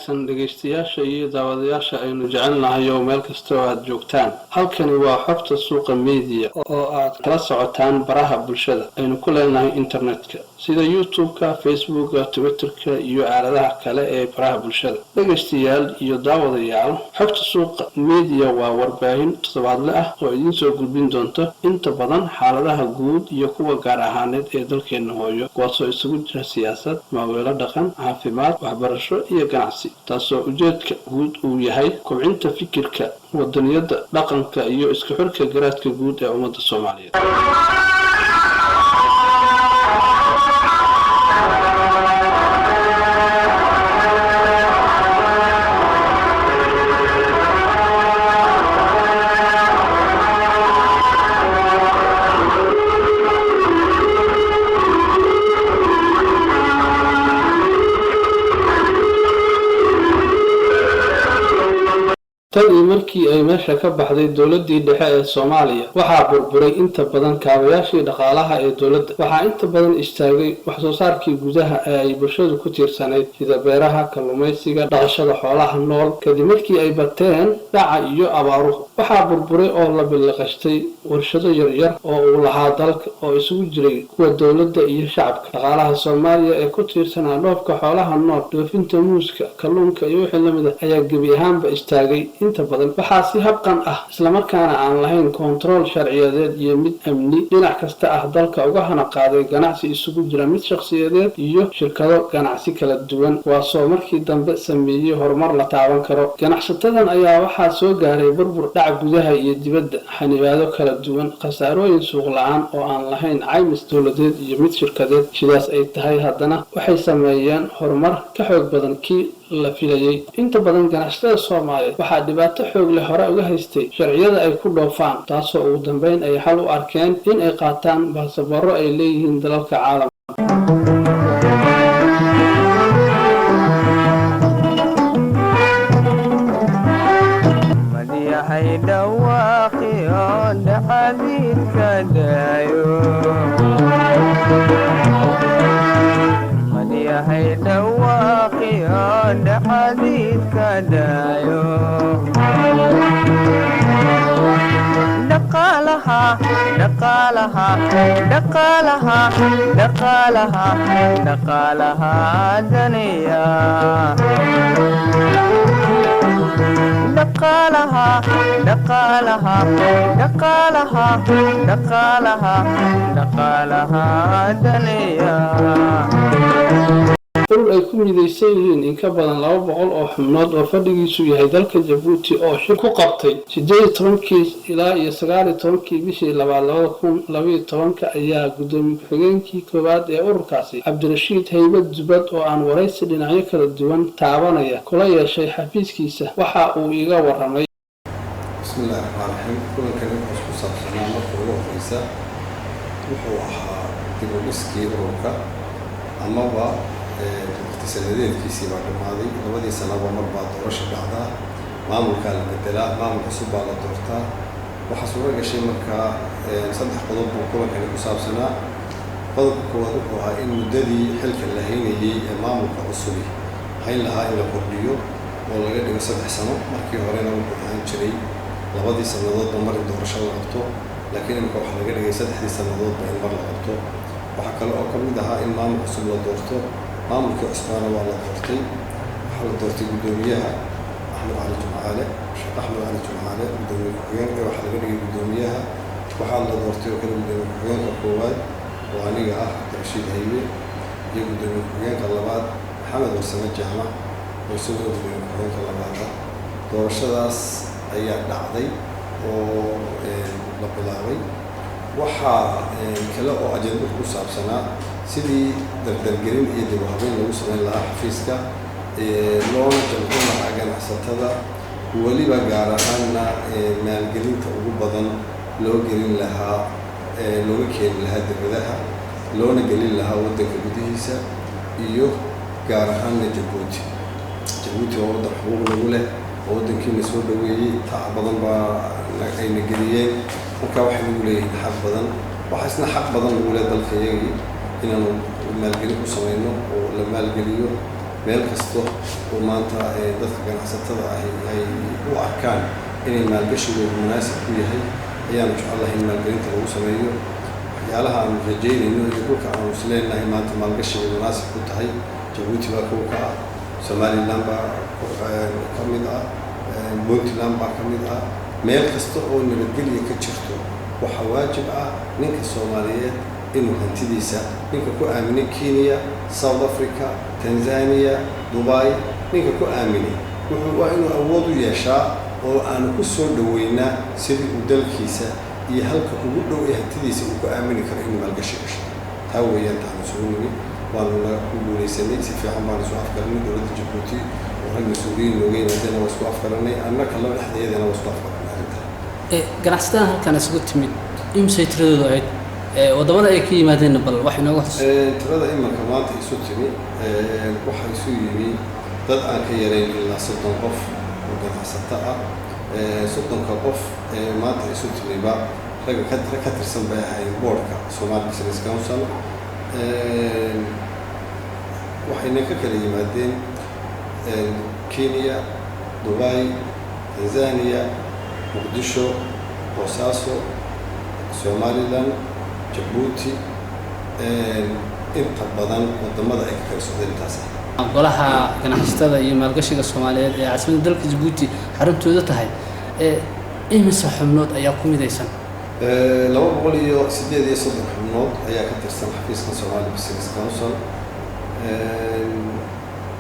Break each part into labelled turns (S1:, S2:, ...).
S1: wanaagsan dhageystayaasha iyo daawadayaasha aynu jecelnahay oo meel kasta oo aad joogtaan. Halkani waa xogta suuqa media oo aad kala socotaan baraha bulshada aynu ku leenahay internetka sida YouTube-ka, Facebook-ka, Twitter-ka iyo aaladaha kale ee baraha bulshada. Dhageystayaal iyo daawadayaal, xogta suuqa media waa warbaahin toddobaadle ah oo idin soo gudbin doonta inta badan xaaladaha guud iyo kuwa gaar ahaaneed ee dalkeena hooyo, kuwaasoo isugu jira siyaasad, maaweelo dhaqan, caafimaad, waxbarasho iyo ganacsi, taasoo ujeedka guud uu yahay kobcinta fikirka, wadaniyada, dhaqanka iyo isku xirka garaadka guud ee ummadda Soomaaliyeed. tani markii ay meesha ka baxday dowladii dhexe ee Soomaaliya waxaa burburay inta badan kaabayaashii dhaqaalaha ee dowladda. Waxaa inta badan istaagay wax soo saarkii gudaha ee ay bulshadu ku tiirsanayd sida beeraha, kalluumaysiga, dhaqashada xoolaha nool. Kadib markii ay bateen dhaca iyo abaaruhu, waxaa burburay oo la bilaqashtay warshado yaryar oo uu lahaa dalka oo isugu jiray kuwa dowladda iyo shacabka. Dhaqaalaha Soomaaliya ee ku tiirsanaa dhoofka xoolaha nool, dhoofinta muuska, kalluunka iyo wixii lamid ah ayaa gebi ahaanba istaagay. inta badan waxaa si habqan ah isla markaana aan lahayn kontrool sharciyadeed iyo mid amni dhinac kasta ah dalka uga hana qaaday ganacsi isugu jira mid shakhsiyadeed iyo shirkado ganacsi kala duwan, kuwaasoo markii dambe sameeyey horumar la taaban karo. Ganacsatadan ayaa waxaa soo gaaray burbur dhac gudaha iyo dibadda, xanibaado kala duwan, khasaarooyin suuq la-aan oo aan lahayn caymis dowladeed iyo mid shirkadeed. Sidaas ay tahay haddana waxay sameeyeen horumar ka xoog badan kii la filayay. inta badan ganacsatada Soomaaliyeed waxaa dhibaato xoog leh hore uga haystay sharciyada ay ku dhoofaan, taasoo ugu dambeyn ay xal u arkeen in ay qaataan baasaboorro ay leeyihiin dalalka caalamka. dhul ay ku midaysan yihiin in ka badan 200 oo xubnood oo fadhigiisu yahay dalka Djibouti oo shir ku qabtay 18 ilaa 19 bishii 2012 ayaa gudoomiye ku-xigeenkii koowaad ee ururkaasi Cabdirashiid Haybad Zubad oo aan waraysi dhinacyo kala duwan taabanaya kula yeeshay xafiiskiisa waxa uu iga waramay.
S2: Bismillahirrahmanirrahim. Kulankan wuxuu ku saabsanaa marka ugu horeysa wuxuu ahaa dib u dhiskii ururka amaba sanadeedkiisii baa dhamaaday. labadii sanaba mar baa doorasho dhacdaa, maamulkaa la bedelaa, maamul cusub baa la doortaa. waxaa suura gashay markaa 3 qodob buu kulankani ku saabsanaa. qodobka koowaad wuxuu ahaa in muddadii xilka la haynayay ee maamulka cusubi hayn lahaa in la kordhiyo oo laga dhigo 3 sano. markii horena wuxuu ahaan jiray 2 sannadoodba mar in doorasho la qabto, laakiin imika waxaa laga dhigay 3 sannadoodba in mar la qabto. waxaa kale oo ka mid ahaa in maamul cusub la doorto. maamulka cusbaana waa la doortay. waxaa la doortay gudoomiyaha Axmed Cali Jumcaale, Sheekh Axmed Cali Jumcaale, gudoomiye ku-xigeenka waxaa laga dhigay gudoomiyaha. waxaa la doortay oo kale gudoomiye ku-xigeenka koowaad oo aniga ah Cabdirashiid Haybe, iyo gudoomiye ku-xigeenka labaad Maxamed Warsame Jaamac oo isagoo gudoomiye ku-xigeenka labaad ah. doorashadaas ayaa dhacday oo la bilaabay. waxaa kale oo ajenda ku saabsanaa sidii dardargelin iyo dib u habeyn lagu sameyn lahaa xafiiska, loona jamcin lahaa ganacsatada, weliba gaar ahaanna maalgelinta ugu badan loo gelin lahaa, looga keeni lahaa dibadaha, loona gelin lahaa waddanka gudihiisa iyo gaar ahaanna Djibouti. waa waddan xuquuq lagu leh oo waddankiina soo dhaweeyey, tacab badan baa ayna geliyeen. marka waxay nagu leeyihiin xaq badan. waxaa isna xaq badan lagu leh dalka iyagii inaanu maalgelin ku samayno oo la maalgeliyo meel kasto oo maanta dadka ganacsatada ay u arkaan inay maalgashigoodu munaasib ku yahay ayaan jecelahay in maalgelinta lagu sameeyo waxyaalaha aan rajaynayno iyo dhulka aan isleenahay maanta maalgashiga munaasib ku tahay Djibouti baa kow ka ah Somaliland baa ka mid ah Puntland baa ka mid ah meel kasta oo nabadgelyo ka jirto waxa waajib ah ninka Soomaaliyeed inuu hantidiisa ninka ku aaminay Kenya South Africa Tanzania Dubai ninka ku aaminay wuxuu waa inuu awood u yeeshaa oo aan ku soo dhaweynaa sidii uu dalkiisa iyo halka ugu dhow ee hantidiisa uu ku aamini karo inuu maalgashi gasho taa weeyaan taan soo nimi waanu la guuleysanay si fiican baan soo afgaranay dowladda Djibouti oo rag mas'uuliyiin looga yimaadeen waa soo afgaranay annaka laba dhexdeedana waa soo afgaranay
S1: ganacsatada halkan isugu timid imsay tiradoodu ahayd wadamada ay ka yimaadeen bal wax inooga
S2: tirada imanka maanta isu timi waxa isu yimi dad aan ka yareyn ilaa 30 qof oo ganacsata ah 30 qof maanta isu timiba rag ka tirsan bay ahayn boardka Somali Business Council waxayna ka kala yimaadeen Kenya Dubai Tanzania Muqdisho Boosaaso Somaliland Djibouti inta badan wadamada ay ka kala socdeen taas
S1: golaha ganacsatada iyo maalgashiga Soomaaliyeed ee caasimadda dalka Djibouti xaruntooda tahay imisa xubnood ayaa ku midaysan
S2: 283 xubnood ayaa ka tirsan xafiiska Somali Business Council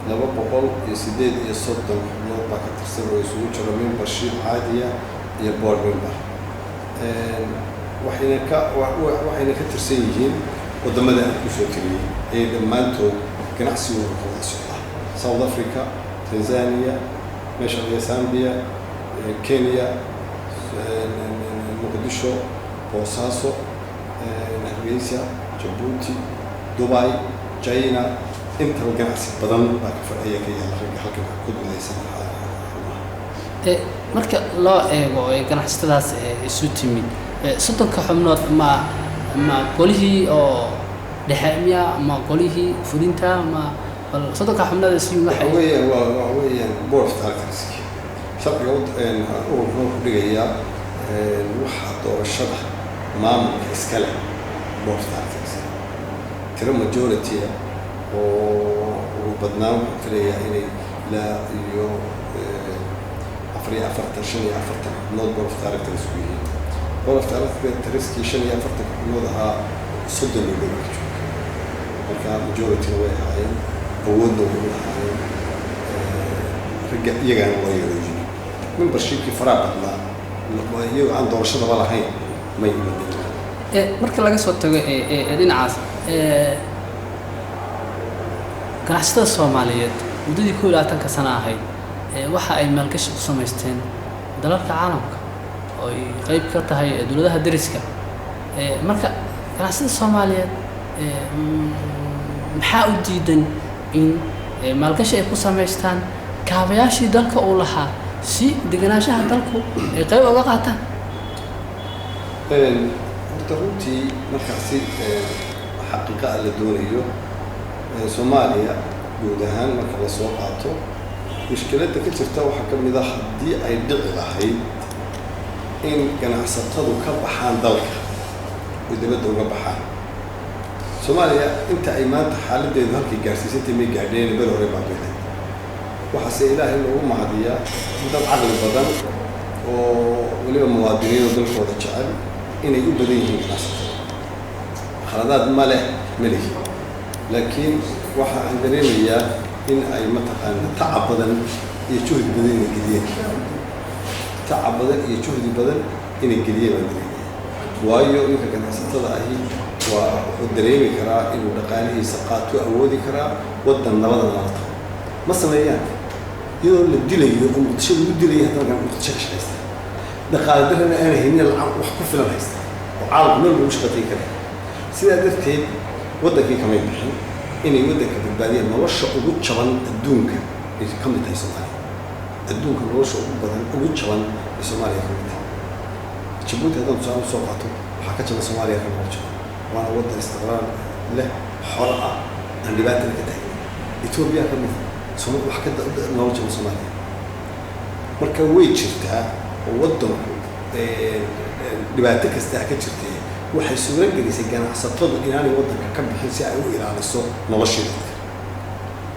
S2: 283 xubnood baa ka tirsan oo isugu jira membership caadiya iyo board member waxayna ka tirsan yihiin wadamada aan ku soo tiriyay ee dhammaantood ganacsigooda ka wada socda South Africa Tanzania Zambia Kenya Muqdisho Boosaaso Hargeysa Djibouti Dubai China inta ganacsi badan baa ka fadhiya ka yaala ragga halkan ku duuleysan
S1: marka loo eego ganacsatadaas isu timid 30 xubnood ma qolihii oo dhaxamiya ma qolihii fulinta ma bal 30 xubnood isu waxay
S2: weeyaan board of directors sharciga uu dhigaya waxa doorashada maamulka iska leh board of directors tiro majority oo badnaan filayaa inay la iyo 45 xubnood board of directors ku yihiin board of directors ki 45 xubnood ahaa 30 milyan marka majority way ahaayeen awoodna way ahaayeen ragga iyagana way yeelayeen membershipki faraha badnaa iyagu aan doorashadaba lahayn ma yimaadeen
S1: marka laga soo tago dhinacaas ganacsatada Soomaaliyeed muddadii 12 sano ahayd waxa ay maalgashi ku samaysteen dalalka caalamka oo ay qayb ka tahay dawladaha dariska marka ganacsatada Soomaaliyeed maxaa u diidan in maalgashi ay ku samaystaan kaabayaashii dalka uu lahaa si deganaanshaha dalku ay qayb uga qaataan
S2: runtii markaasi xaqiiqa la doonayo Soomaaliya guud ahaan marka la soo qaato mushkiladda ka jirta waxa ka mid ah haddii ay dhici lahayd in ganacsatadu ka baxaan dalka oo dibadda uga baxaan Soomaaliya inta ay maanta xaaladdeedu halkii gaarsiisatay ma gaadheen bal hore baa beelay waxaase ilaahay loogu mahadiyaa dad caqli badan oo waliba muwaadiniin dalkooda jecel inay u badan yihiin ganacsatada khaladaad ma leh laakiin waxa aan dareemayaa in ay mataqaana tacab badan iyo juhdi badan inay geliyeen tacab badan iyo juhdi badan inay geliyeen waayo ninka ganacsatada ahi waa wuxuu dareemi karaa inuu dhaqaalihiisa qaato awoodi karaa waddan nabadan nabad ma sameeyaan iyadoo la dilayo oo muqdisho lagu dilayo haddana muqdisho ka shaqaysta dhaqaale darrena aan haynin lacag wax ku filan haysta oo caalamku meel lagu shaqayn kara sidaa darteed waddankii kamay bixin inay waddanka badbaadiyaan nolosha ugu jaban adduunka ay ka mid tahay Soomaaliya adduunka nolosha ugu badan ugu jaban ee Soomaaliya ka mid tahay Djibouti haddaan tusaale soo qaato waxaa ka jaban Soomaaliya ka mid waana waddan istiqraar leh xor ah aan dhibaato ka tahay Ethiopia ka mid soo wax ka nolosha Soomaaliya marka way jirtaa waddanku dhibaato kasta ka jirtay waxay suura gelisay ganacsatada inaanay waddanka ka bixin si ay u ilaaliso noloshooda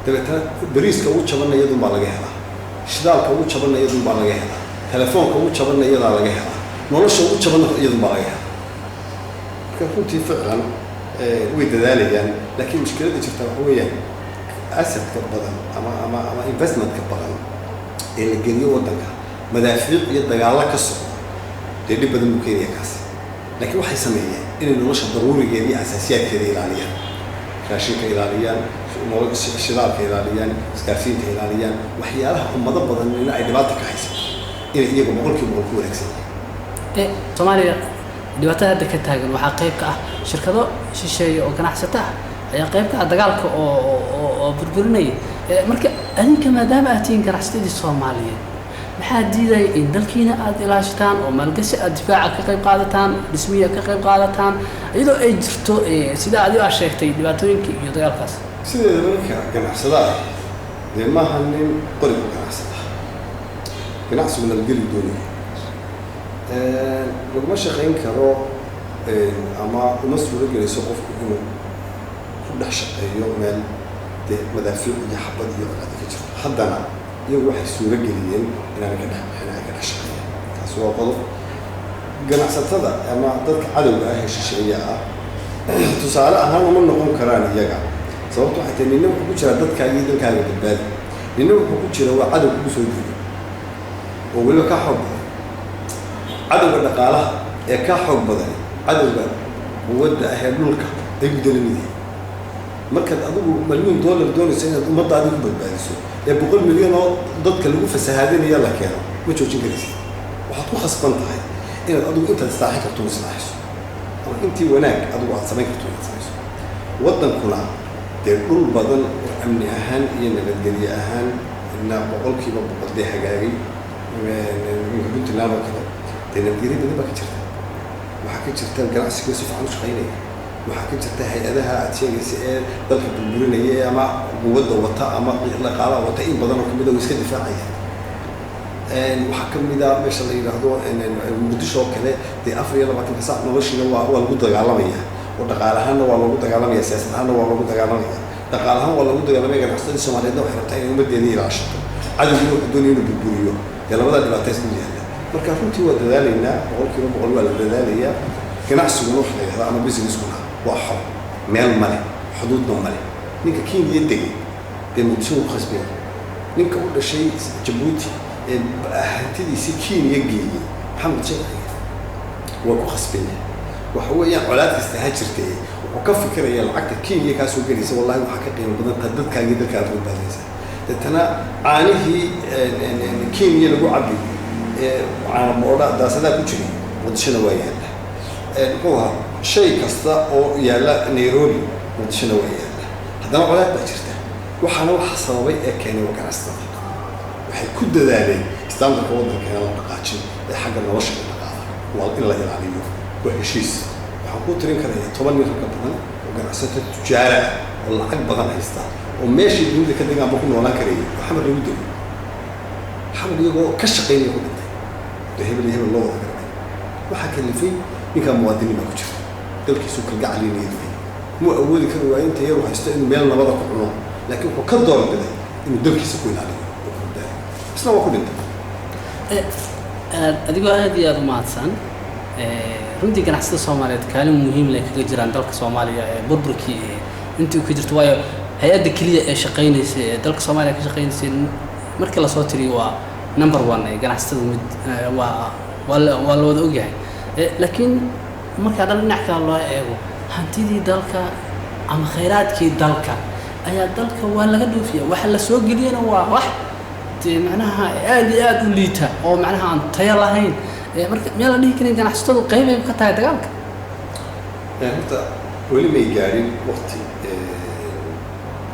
S2: dabeetana bariiska ugu jabanayadu baa laga helaa shidaalka ugu jabanayadu baa laga helaa telefoonka ugu jabanayadu laga helaa nolosha ugu jabanayadu baa laga helaa marka runtii ficlan way dadaalayaan laakiin mushkiladda jirta waxa weeyaan asset-ka badan ama investment-ka badan ee la geliyo waddanka madaafiic iyo dagaalo ka socda dee dhib badan buu keenaya kaas laakiin waxay sameeyeen inay nolosha daruurigeeda iyo asaasiyaadkeeda ilaaliyaan raashinka ilaaliyaan shidaalka ilaaliyaan isgaarsiinta ilaaliyaan waxyaalaha ummado badan in ay dhibaato ka hayso inay iyagu boqolkiiba boqol ku wanaagsan
S3: yihiin Soomaaliya dhibaatada hadda ka taagan waxaa qayb ka ah shirkado shisheeye oo ganacsato ah ayaa qayb ka ah dagaalka oo burburinaya marka adinka maadaama aad tihiin ganacsatadii Soomaaliyeed maxaa diiday in dalkiina aad ilaashataan oo maalgashi aad difaaca ka qayb qaadataan dhismiya ka qayb qaadataan iyadoo ay jirto sida aad u sheegtay dhibaatooyinka iyo dagaalkaas
S2: sideeda marka ganacsadaha dee maaha nin qori ku ganacsada ganacsigu la geli doonayo laguma shaqayn karo ama uma suuro gelayso qofku inuu ku dhex shaqeeyo meel dee madaafiic iyo xabad iyo colaad ka jirto haddana iyagu waxay suuro geliyeen inaan ka dhex shaqeeyaan taasi waa qodob ganacsatada ama dadka cadowga ah ee shisheeye ah tusaale ahaan uma noqon karaan iyaga sababto waxay tahay ninna wuxuu ku jiraa dadkaaga iyo dalkaaga badbaadi ninna wuxuu ku jira waa cadow kugu soo duulay oo weliba ka xoog badan cadowga dhaqaalaha ee ka xoog badan cadowga quwadda ah ee dhulka ay gudalamideen markaad adigu $1,000,000 doonayso inaad ummadda adigu badbaadiso ee 100 milyan oo dadka lagu fasahaadinaya la keeno ma joojin karaysid waxaad ku khasban tahay inaad adigu intaad istaaxi karto islaaxiso ama intii wanaag adigu aad samayn karto inaad samayso waddankuna dee dhul badan oo amni ahaan iyo nabadgelye ahaan ilaa boqolkiiba boqol dee hagaagay puntland oo kale dee nabadgelye badan baa ka jirta waxaa ka jirta ganacsiga si fiican u shaqaynaya waxaa ka jirta hay-adaha aad sheegaysa ee dalka burburinaya ama quwadda wata ama dhaqaalaha wata in badan oo kamid ah iska difaacaya waxaa kamid ah meesha la yidhaahdo muqdisho oo kale dee 24 saac noloshiina waa lagu dagaalamaya oo dhaqaalahaanna waa lagu dagaalamaya siyaasad ahaanna waa lagu dagaalamaya dhaqaalahaan waa lagu dagaalamaya ganacsatada Soomaaliyeedna waxay rabtaa inay ummadeeda ilaashato cadowguna wuxuu doonaya inuu burburiyo dee labada dhibaato isku yaalla marka runtii waa dadaalaynaa boqolkiiba boqol waa la dadaalayaa ganacsiguna wax la yidhahdo ama businesskuna waa xor meel male xuduudna male ninka Kenya degay dee muqdisho ku khasbay ninka u dhashay Djibouti ee hantidiisii Kenya geeyay maxamed sheekh waa ku khasbay waxa weeyaan colaad kasta ha jirtay wuxuu ka fikiraya lacagta Kenya ka soo galaysa wallahi waxa ka qiimo badan dadkaaga dalkaad u baadaysa dadana aanihii Kenya lagu cabbi caana mooda daasada ku jiray muqdisho waa yaala kuwa shay kasta oo yaala Nairobi muqdisho waa yaala haddana colaad baa jirta waxaana waxa sababay ee keenay ganacsatada waxay ku dadaaleen islaamka waddanka la dhaqaajin ee xagga nolosha dhaqaalaha waa in la ilaaliyo وهشيس waxaan ku tirin karaa 10 nin ka badan oo ganacsato tujaara oo lacag badan haysta oo meeshii dunida ka degan ku noolaan karay maxamed lagu dilo maxamed iyago ka shaqeynaya ku dhintay hebel loo wada garay waxa kalifay ninka muwaadiniin ku jira dalkiisu ka gacaliinayay mu awoodi karo waa inta yar haysto in meel nabada ku cuno laakiin wuxuu ka doorbiday inuu dalkiisa ku ilaaliyo isla waa ku dhintay
S3: adigoo aad iyo aad u mahadsan runtii ganacsatada Soomaaliyeed kaalin muhiim leh kaga jiraan dalka Soomaaliya ee burburkii intii uu ka jirto waayo hay'adda kaliya ee shaqeynaysa ee dalka Soomaaliya ka shaqeynaysa markii la soo tiriyo waa number 1 ee ganacsatada mid waa la wada ogyahay laakiin marka dhinac kale loo eego hantidii dalka ama kheyraadkii dalka ayaa dalka waa laga dhoofiyaa waxa la soo geliyana waa wax macnaha aad iyo aad u liita oo macnaha aan tayo lahayn marka meel la dhihi karin ganacsatadu qayb ay ka tahay dagaalka
S2: horta weli may gaarin waqti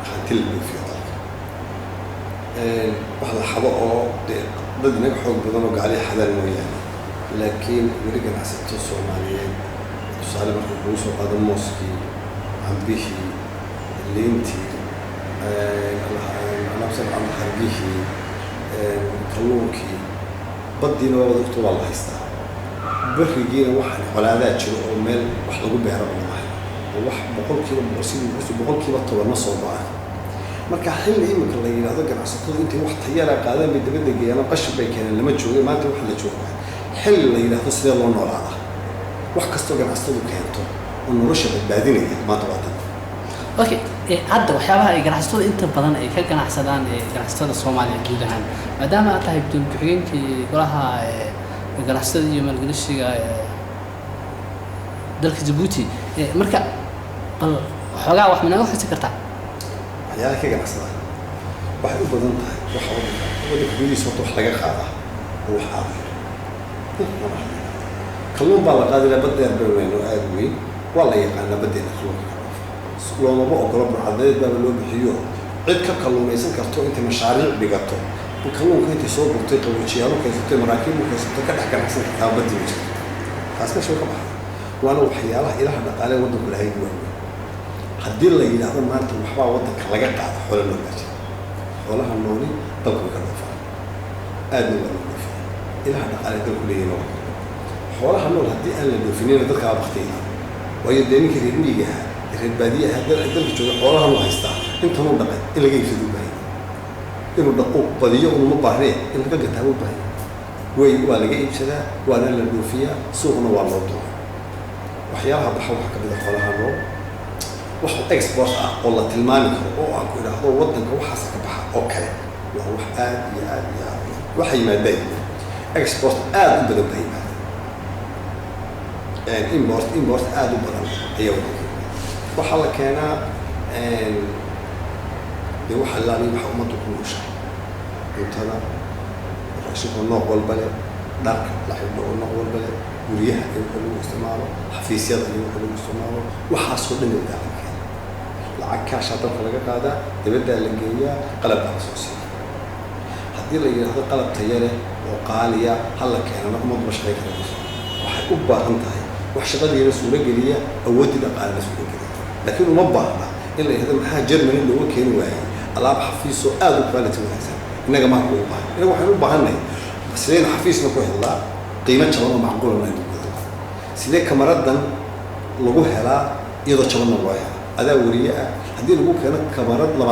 S2: hanti la dhoofiyo dalka wax la xado oo dad naga xoog badan oo gaali xadaan mooyaane laakiin weli ganacsato Soomaaliyeed tusaale marka uu soo qaado mooskii cambihii liintii nafsan ama hargihii kalluunkii baddiina waa wada waqti waa la haystaa barigiina waxaan colaadaa jiro oo meel wax lagu beero maahay oo wax boqolkiiba 10 ma soo baa marka xilli imika la yiraahdo ganacsatadu intay wax tayara qaadaan mid dibadda geeyaan qashin bay keeneen lama joogo maanta wax la joogo xilli la yiraahdo sidee loo noolaadaa wax kastoo ganacsatadu keento oo nolosha badbaadinaya maanta waa tan
S3: okay hadda waxyaabaha ay ganacsatada inta badan ay ka ganacsadaan ganacsatada Soomaaliya guud ahaan maadaama aad tahay ku-xigeenkii golaha ganacsatada iyo maalgashiga dalka Djibouti marka bal xogaa wax ma naga xisi kartaa
S2: waxyaalaha ka ganacsada waxay u badan tahay waxa waddanka gudihiisa wax laga qaadaa oo wax aad kalluun baa la qaadaa baddeer beelweyn oo aad weyn waa la yaqaanaa baddeena kalluunka looma ogolo burcadeed baa loo bixiyo cid ka kalluumaysan karto inta mashaariic dhigato kalluunka inta soo gurtay qaboojiyaalo kaysatay maraakiib kaysatay ka dhex ganacsan kartaa badii jirta taas ka soo ka baxay waana waxyaalaha ilaha dhaqaale waddanku lahayd weyn haddii la yiraahdo maanta waxba waddanka laga qaado xoolo loo gaartay xoolaha nooli dalku ka dhafaa aad loo dhafaa ilaha dhaqaale dalku leeyahay xoolaha nool haddii aan la dhoofinin dadka waqtiga way deeminka reemiga reer baadiyaha dalka jooga xoolaha loo haystaa inta uu dhaqay in laga iibsado baahay inuu dhaqo badiyo uma baahnee in laga gataa u baahay way waa laga iibsadaa waana la dhoofiyaa suuqna waa loo dooraa waxyaabaha baxa waxa ka mid ah xoolaha nool wax export ah oo la tilmaami karo oo aan ku idhaahdo waddanka waxaas ka baxa oo kale waa wax aad iyo aad iyo aad waxa yimaadeen export aad u badan bay yimaadeen import aad u badan ayaa waddanka waxa la keenaa de waxa la leeyahay waxa ummaddu ku nooshahay cuntada raashinka nooc walba leh dharka la xidho nooc walba leh guryaha in lagu isticmaalo xafiisyada in lagu isticmaalo waxaas oo dhan wada lacag cash dalka laga qaadaa dibadda la geeyaa qalab la soo siiyo haddii la yiraahdo qalab tayo leh oo qaaliya hal la keeno ummaddu ma shaqeyn karayso waxay u baahan tahay wax shaqadeena suura geliya awoodda dhaqaale suura geliya laakiin uma baahna in la yiraahdo maxaa Germany looga keeni waayay alaab xafiis oo aad u quality wanaagsan inaga ma ku baahan inaga waxaan u baahanay sideen xafiisna ku helaa qiimo jaban oo macquul ah sidee kamaradan lagu helaa iyadoo jaban loo yahay adaa wariye ah haddii lagu keeno kamarad $20,000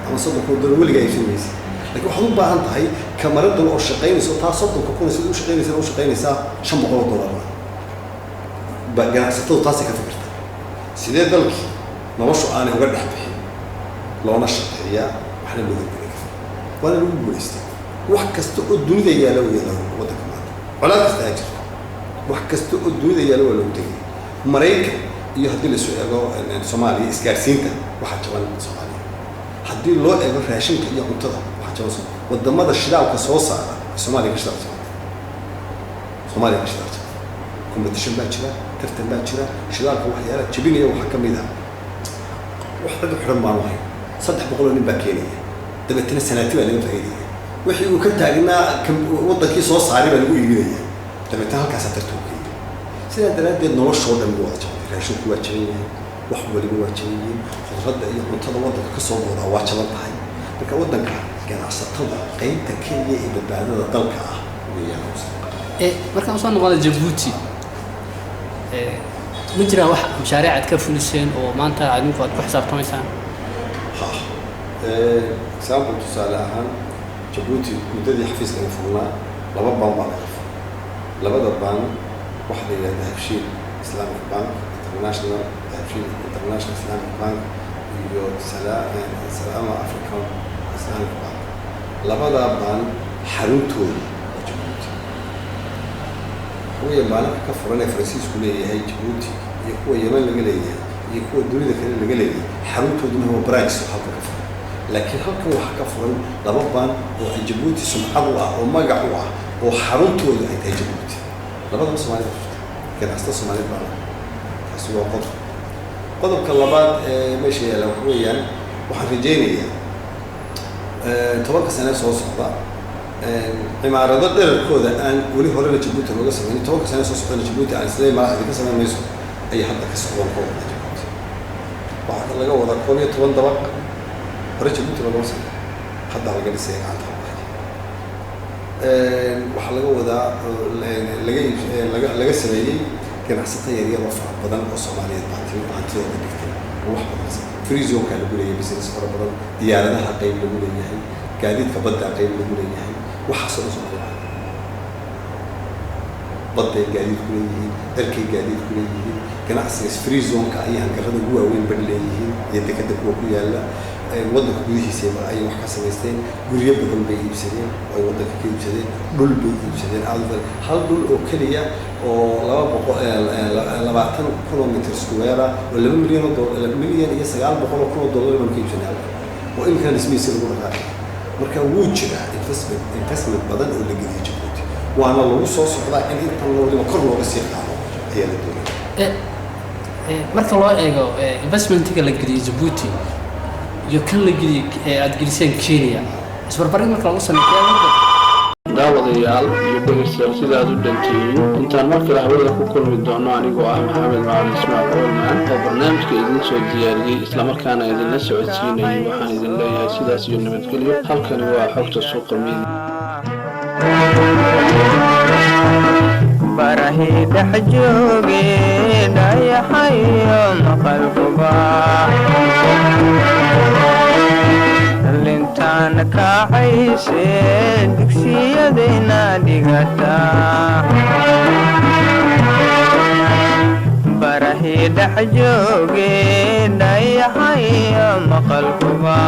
S2: ama $30,000 weliga ay fiimaysaa laakiin waxaad u baahan tahay kamaradan oo shaqeynayso taa $30,000 sidoo shaqeynaysaa $500 ba ganacsatada taasi ka fikirta sidee dalkii noloshu aanay uga dhex bixin loona shaqeeyaa waxna loo hirgelin waana lagu guulaystay wax kasta oo dunida yaala waddanka maanta colaad kasta ha jirto wax kasta oo dunida yaala waa lagu tegay maraykan iyo haddii la soo eego Soomaaliya isgaarsiinta waxa jaban Soomaaliya haddii loo eego raashinka iyo cuntada waxa jaban wadamada shidaalka soo saara Soomaaliya ka shidaalka competition baa jira tartan baa jira shidaalka waxyaala jabinaya waxa ka mid ah wax cid xiran ma lahayn 300 nin baa keenaya dabeetana sanaati baa laga faa'iideeyay wixii uu ka taagnaa wadankii soo saaray baa lagu iibinaya dabeetana halkaas tartan ku yimid sidaa daraadeed noloshoo dhan waa jabay raashinku waa jabay wax waliba waa jabay khudradda iyo cuntada wadanka ka soo goodaa waa jaban tahay marka wadanka ganacsatada qaybta kaliya ee badbaadada dalka ah weeyaan
S3: markaan soo noqdo Djibouti ma jira wax mashaariic aad ka fuliseen oo maanta adinku aad ku xisaabtamaysaan
S2: example tusaale ahaan Djibouti muddadii xafiiska ay furnaa laba baan baa laga furay labada baan waxa la yiraahdaa Habshiil Islamic Bank International Habshiil International Islamic Bank iyo Salaama African Islamic Bank labada baan xaruntooda kuwa maalinka ka furan ee Faransiisku leeyahay Djibouti iyo kuwa Yemen laga leeyahay iyo kuwa dunida kale laga leeyahay xaruntooduna waa branch halka ka furan laakiin halkan waxa ka furan laba baan oo Djibouti sumcad u ah oo magac u ah oo xaruntooda ay tahay Djibouti labada Soomaaliyeed ganacsatada Soomaaliyeed baa taasi waa qodobka labaad ee meesha yaala waxa weeyaan waxaan rajaynayaa 10 sano soo socda cimaarado dhererkooda aan weli horena Djibouti looga sameeyay 10 sano soo socda Djibouti aan isla maraxdi ka sameeyayso ay hadda ka socdaan Djibouti waxa laga wada 10 dabaq hore Djibouti looga sameeyay hadda laga dhisay gacanta waxaa laga wadaa laga sameeyey ganacsato yaryar oo fara badan oo Soomaaliyeed hantidooda dhigtay wax badan free zone ka lagu leeyahay business fara badan diyaaradaha qayb lagu leeyahay gaadiidka badda qayb lagu leeyahay waxaasoo Soomaaliyeed badda gaadiid ku leeyihiin dalkay gaadiid ku leeyihiin ganacsiga free zone ka ay hangarada ugu waaweyn bad leeyihiin iyo dekada kuwa ku yaala waddanka gudihiisa ay wax ka samaysteen guryo badan bay iibsadeen oo waddanka ka iibsadeen dhul bay iibsadeen hal dhul oo kaliya oo 20 kilometer square oo 2 milyan iyo 900 dollar man ka iibsadeen oo in kan ismiis lagu dhaqaaqay marka wuu jiraa investment badan oo la geliyo Djibouti waana lagu soo socdaa in inta loo kor looga sii qaado ayaa la doonaya
S3: marka loo eego investmentiga la geliyo Djibouti iyo kan la geliyay aad geliseen Kenya isbarbarin marka lagu sameeyo
S1: daawadayaal iyo dhegeystayaal sida aad u dhantiin intaan markale hawada ku kulmi doono anigoo ah Maxamed Macalin Ismaaciil Coleman oo barnaamijka idin soo diyaariyay isla markaana idinla socodsiinayay waxaan idin leeyahay sidaas iyo nabadgelyo halkani waa xogta suuqa miyiga
S4: barahi dhaxjooge dhayaxayo maqalkuba lintaan kacayse digsiyadayna dhigata barahi dhaxjooge dhayaxayo maqalkuba